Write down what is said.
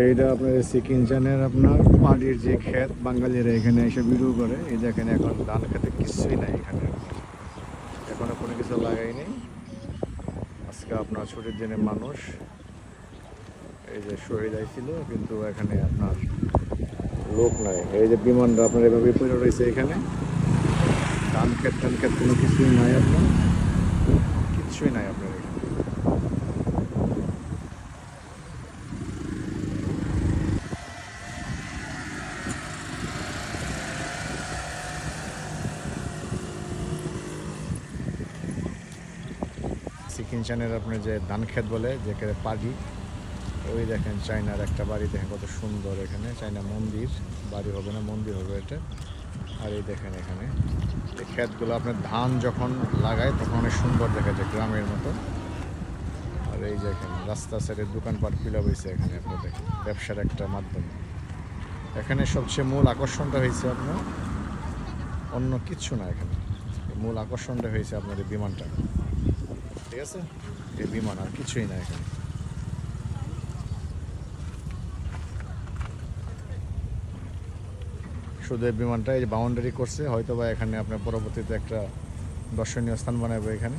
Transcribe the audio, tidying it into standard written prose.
এইটা আপনার সিকিনচানের আপনার পানির যে ক্ষেত বাঙালিরা এখানে এসে ভিডিও করে, এই দেখেন এখন ধান খেতে কিছুই নাই এখানে, এখনো কোনো কিছু লাগাই নেই। আজকে আপনার ছুটির দিনে মানুষ এই যে শহীদ আইছিল, কিন্তু এখানে আপনার লোক নাই। এই যে বিমানটা আপনার এভাবে পড়ে রয়েছে এখানে, ধান ক্ষেত কোনো কিছুই নাই, আপনার কিচ্ছুই নাই আপনার এখানে। সিকিনচানের আপনি যে ধান ক্ষেত বলে যে পাড়ি, ওই দেখেন চায়নার একটা বাড়ি দেখেন কত সুন্দর, এখানে চায়না মন্দির, বাড়ি হবে না মন্দির হবে এটা। আর এই দেখেন এখানে এই ক্ষেতগুলো আপনার ধান যখন লাগায় তখন অনেক সুন্দর দেখা যায় গ্রামের মতো। আর এই দেখেন রাস্তা সাইডের দোকানপাট খুলে হয়েছে এখানে, আপনি দেখেন ব্যবসার একটা মাধ্যম। এখানে সবচেয়ে মূল আকর্ষণটা হয়েছে আপনার অন্য কিচ্ছু না, এখানে মূল আকর্ষণটা হয়েছে আপনার এই বিমানটা, ঠিক আছে? এই বিমান আর কিছুই না এখানে। শুধু এই বিমানটা এই বাউন্ডারি করছে, হয়তো বা এখানে আপনার পরবর্তীতে একটা দর্শনীয় স্থান বানাবে এখানে।